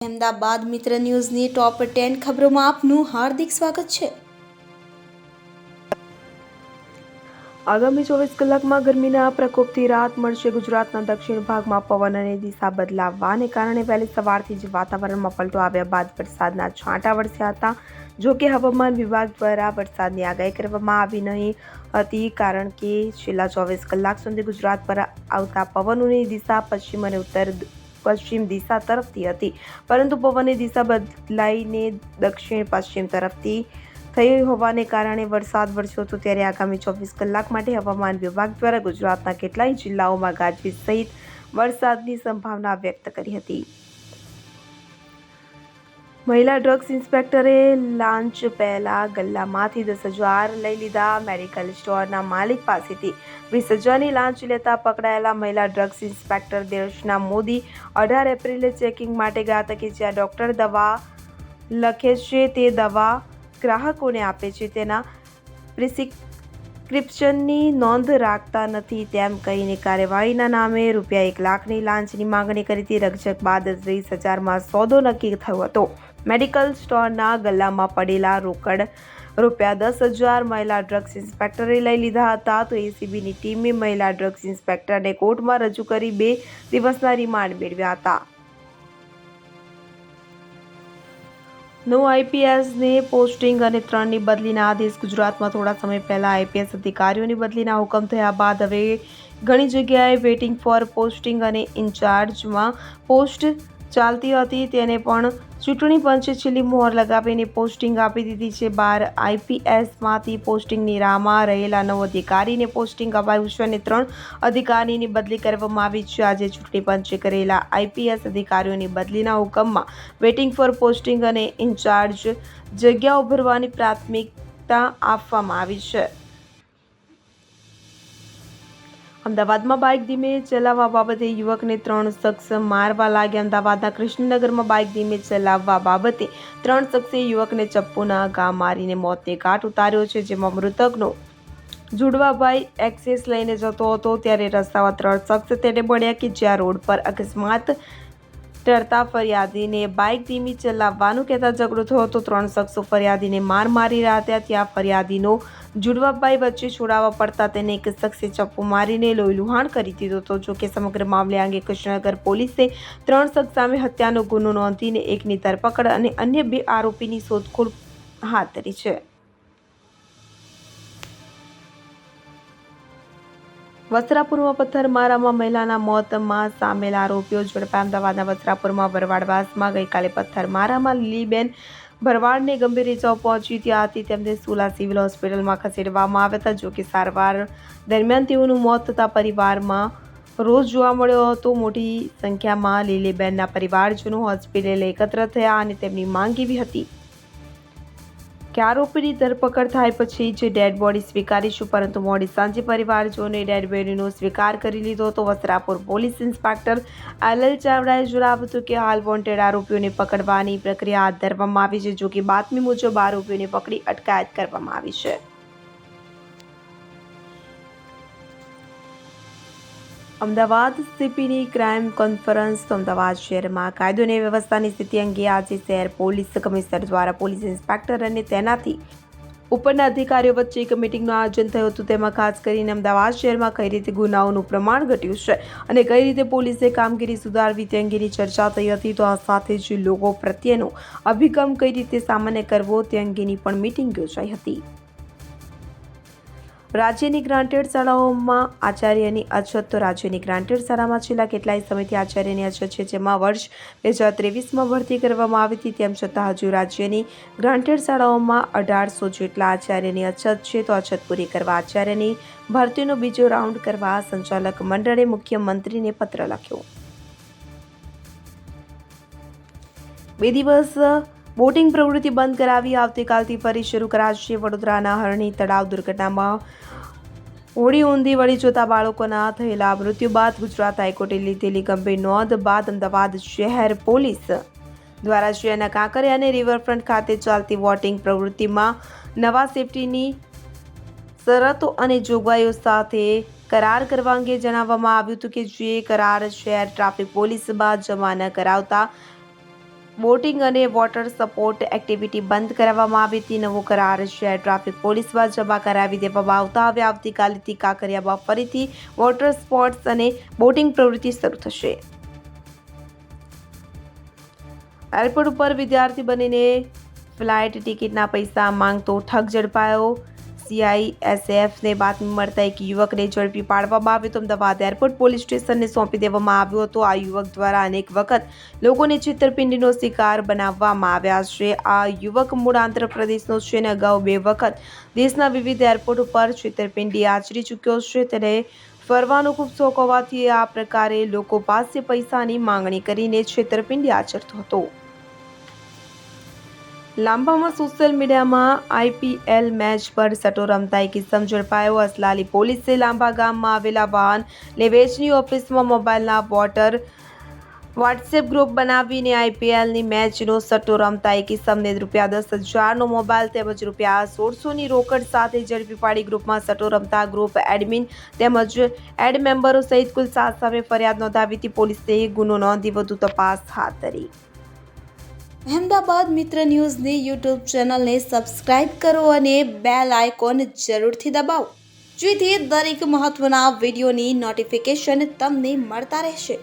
અમદાવાદ મિત્ર ન્યૂઝની ટોપ 10 ખબરોમાં આપનું હાર્દિક સ્વાગત છે। આગામી 24 કલાકમાં ગરમીના પ્રકોપથી રાહત મળશે। ગુજરાતના દક્ષિણ ભાગમાં પવન અને દિશા બદલાવાને કારણે વહેલી સવારથી જ વાતાવરણમાં પલટો આવ્યા બાદ વરસાદના છાંટા વરસ્યા હતા। જો કે હવામાન વિભાગ દ્વારા વરસાદની આગાહી કરવામાં આવી નહીં હતી, કારણ કે છેલ્લા 24 કલાક સુધી ગુજરાત પર આવતા પવનોની દિશા પશ્ચિમ અને ઉત્તર પશ્ચિમ દિશા તરફથી હતી, પરંતુ પવનની દિશા બદલાઈને દક્ષિણ પશ્ચિમ તરફથી થઈ હોવાને કારણે વરસાદ વરસ્યો હતો। ત્યારે આગામી 24 કલાક માટે હવામાન વિભાગ દ્વારા ગુજરાતના કેટલાય જિલ્લાઓમાં ગાજવીજ સહિત વરસાદની સંભાવના વ્યક્ત કરી હતી। મહિલા ડ્રગ્સ ઇન્સ્પેક્ટરે લાંચ પહેલા ગલ્લામાંથી 10,000 લઈ લીધા। મેડિકલ સ્ટોરના માલિક પાસેથી 20,000ની લાંચ લેતા પકડાયેલા મહિલા ડ્રગ્સ ઇન્સ્પેક્ટર દર્શના મોદી 18 એપ્રિલે ચેકિંગ માટે ગયા હતા, કે જ્યાં ડોક્ટર દવા લખે છે તે દવા ગ્રાહકોને આપે છે, તેના પ્રિસ્ક્રિપ્શનની નોંધ રાખતા નથી, તેમ કહીને કાર્યવાહીના નામે રૂપિયા 1 લાખની લાંચની માંગણી કરી હતી। રકઝક બાદ 20,000માં સોદો નક્કી થયો હતો। મેડિકલ સ્ટોરના ગલ્લામાં પડેલા રોકડ રૂપિયા 10,000 મહિલા ડ્રગ્સ ઇન્સ્પેક્ટરે લઈ લીધા હતા। તો એસીબીની ટીમે મહિલા ડ્રગ્સ ઇન્સ્પેક્ટરને કોર્ટમાં રજૂ કરી 2 દિવસના રિમાન્ડ મેળવ્યા હતા। 9 આઈપીએસને પોસ્ટિંગ અને 3ની બદલીના આદેશ। ગુજરાતમાં થોડા સમય પહેલા આઈપીએસ અધિકારીઓની બદલીના હુકમ થયા બાદ હવે ઘણી જગ્યાએ વેઇટિંગ ફોર પોસ્ટિંગ અને ઇન્ચાર્જમાં પોસ્ટ ચાલતી હતી, તેને પણ ચૂંટણી પંચે છેલ્લી મોહર લગાવીને પોસ્ટિંગ આપી દીધી છે। 12 આઈપીએસમાંથી પોસ્ટિંગની રાહમાં રહેલા 9 અધિકારીને પોસ્ટિંગ અપાયું છે અને 3 અધિકારીની બદલી કરવામાં આવી છે। આજે ચૂંટણી પંચે કરેલા આઈપીએસ અધિકારીઓની બદલીના હુકમમાં વેઇટિંગ ફોર પોસ્ટિંગ અને ઇન્ચાર્જ જગ્યાઓ ભરવાની પ્રાથમિકતા આપવામાં આવી છે। અમદાવાદમાં બાઇક ધીમે ચલાવવા બાબતે યુવકને 3 શખ્સ મારવા લાગ્યા। અમદાવાદના કૃષ્ણનગરમાં બાઇક ધીમે ચલાવવા બાબતે 3 શખ્સે યુવકને ચપ્પુના ઘા મારીને મોતને ઘાટ ઉતાર્યો છે, જેમાં મૃતકનો જુડવાભાઈ એક્સેસ લઈને જતો હતો, ત્યારે રસ્તામાં 3 શખ્સ તેને મળ્યા, કે જ્યાં રોડ પર અકસ્માત ટળતા ફરિયાદીને બાઇક ધીમી ચલાવવાનું કહેતા ઝઘડો થયો હતો। 3 શખ્સો ફરિયાદીને માર મારી રહ્યા હતા, ત્યાં ફરિયાદીનો જુડવાભાઈ વચ્ચે છોડાવવા પડતા તેને એક શખ્સે ચપ્પુ મારીને લોહીલુહાણ કરી દીધો હતો। જો કે સમગ્ર મામલે અંગે કૃષ્ણનગર પોલીસે 3 શખ્સ સામે હત્યાનો ગુનો નોંધીને એકની ધરપકડ અને અન્ય 2 આરોપીની શોધખોળ હાથ ધરી છે। વસ્ત્રાપુરમાં પથ્થરમારામાં મહિલાના મોતમાં સામેલ આરોપીઓ ઝડપાયા। અમદાવાદના વસ્ત્રાપુરમાં ભરવાડવાસમાં ગઈકાલે પથ્થરમારામાં લીલીબેન ભરવાડને ગંભીર ઇજાઓ પહોંચી હતી। તેમને સુલા સિવિલ હોસ્પિટલમાં ખસેડવામાં આવ્યા હતા। જો કે સારવાર દરમિયાન તેઓનું મોત થતાં પરિવારમાં રોષ જોવા મળ્યો હતો। મોટી સંખ્યામાં લીલીબેનના પરિવારજનો હોસ્પિટલે એકત્ર થયા અને તેમની માંગ એવી હતી કે આરોપીની ધરપકડ થાય પછી જ ડેડ બોડી સ્વીકારીશું, પરંતુ મોડી સાંજે પરિવારજનોએ ડેડ બોડીનો સ્વીકાર કરી લીધો હતો। વસ્ત્રાપુર પોલીસ ઇન્સ્પેક્ટર LL ચાવડાએ જણાવ્યું હતું કે હાલ વોન્ટેડ આરોપીઓને પકડવાની પ્રક્રિયા હાથ ધરવામાં આવી છે। જો કે બાતમી મુજબ આરોપીઓને પકડી અટકાયત કરવામાં આવી છે। અમદાવાદ સીપીની ક્રાઇમ કોન્ફરન્સ। તો અમદાવાદ શહેરમાં કાયદો અને વ્યવસ્થાની સ્થિતિ અંગે આજે શહેર પોલીસ કમિશનર દ્વારા પોલીસ ઇન્સ્પેક્ટર અને તેનાથી ઉપરના અધિકારીઓ વચ્ચે એક મીટિંગનું આયોજન થયું હતું। તેમાં ખાસ કરીને અમદાવાદ શહેરમાં કઈ રીતે ગુનાઓનું પ્રમાણ ઘટ્યું છે અને કઈ રીતે પોલીસે કામગીરી સુધારવી તે અંગેની ચર્ચા થઈ હતી। તો આ સાથે જ લોકો પ્રત્યેનો અભિગમ કઈ રીતે સામાન્ય કરવો તે અંગેની પણ મીટિંગ યોજાઈ હતી। રાજ્યની ગ્રાન્ટેડ શાળાઓમાં આચાર્યની અછત। તો રાજ્યની ગ્રાન્ટેડ શાળામાં છેલ્લા કેટલાય સમયથી આચાર્યની અછત છે, જેમાં વર્ષ 2023માં ભરતી કરવામાં આવી હતી, તેમ છતાં હજુ રાજ્યની ગ્રાન્ટેડ શાળાઓમાં 1800 જેટલા આચાર્યની અછત છે। તો અછત પૂરી કરવા આચાર્યની ભરતીનો બીજો રાઉન્ડ કરવા સંચાલક મંડળે મુખ્યમંત્રીને પત્ર લખ્યો। 2 દિવસ બોટિંગ પ્રવૃત્તિ બંધ કરાવી આવતીકાલથી ફરી શરૂ કરાશે। વડોદરાના હરણી તળાવ દુર્ઘટનામાં હોડી ઊંધી વળી જતા બાળકોના થયેલા મૃત્યુ બાદ ગુજરાત હાઈકોર્ટે લીધેલી ગંભીર નોંધ બાદ અમદાવાદ શહેર પોલીસ દ્વારા શહેરના કાંકરિયા અને રિવરફ્રન્ટ ખાતે ચાલતી બોટિંગ પ્રવૃત્તિમાં નવા સેફટીની શરતો અને જોગવાઈઓ સાથે કરાર કરવા અંગે જણાવવામાં આવ્યું હતું, કે જે કરાર શહેર ટ્રાફિક પોલીસ બાદ જમા ન કરાવતા બોટિંગ અને વોટર સપોર્ટ એક્ટિવિટી બંધ કરવામાં આવી હતી. નવો કરાર શહેર ટ્રાફિક પોલીસમાં જમા કરાવી દેવામાં આવતા હવે આવતીકાલથી કાંકરિયામાં ફરીથી વોટર સ્પોર્ટ્સ અને બોટિંગ પ્રવૃત્તિ શરૂ થશે. એરપોર્ટ ઉપર વિદ્યાર્થી બનીને ફ્લાઇટ ટિકિટના પૈસા માંગતો ઠગ ઝડપાયો. CISFને બાતમી મળતા એક યુવકને ઝડપી પાડવામાં આવ્યો હતો. અમદાવાદ એરપોર્ટ પોલીસ સ્ટેશનને સોંપી દેવામાં આવ્યો હતો. આ યુવક દ્વારા અનેક વખત લોકોને છેતરપિંડીનો શિકાર બનાવવામાં આવ્યા છે. આ યુવક મૂળ આંધ્રપ્રદેશનો છે અને અગાઉ 2 વખત દેશના વિવિધ એરપોર્ટ ઉપર છેતરપિંડી આચરી ચૂક્યો છે. તેને ફરવાનો ખૂબ શોખ હોવાથી આ પ્રકારે લોકો પાસે પૈસાની માંગણી કરીને છેતરપિંડી આચરતો હતો. લાંબામાં સોશિયલ મીડિયામાં IPL મેચ પર સટ્ટો રમતા એક ઇસમ ઝડપાયો. અસલાલી પોલીસે લાંબા ગામમાં આવેલા વાહન લેવેચની ઓફિસમાં મોબાઈલના વોટ્સએપ ગ્રુપ બનાવીને IPLની મેચનો સટ્ટો રમતા એક ઇસમને ₹10,000નો મોબાઈલ તેમજ ₹1,600ની રોકડ સાથે ઝડપી પાડી. ગ્રુપમાં સટ્ટો રમતા ગ્રુપ એડમિન તેમજ એડ મેમ્બરો સહિત કુલ 7 સામે ફરિયાદ નોંધાવી હતી. પોલીસે ગુનો નોંધી વધુ તપાસ હાથ ધરી. અહેમદાબાદ મિત્ર ન્યૂઝની યુટ્યુબ ચેનલને સબસ્ક્રાઇબ કરો અને બેલ આઇકોન જરૂરથી દબાવો, જેથી દરેક મહત્વના વિડીયોની નોટિફિકેશન તમને મળતા રહેશે.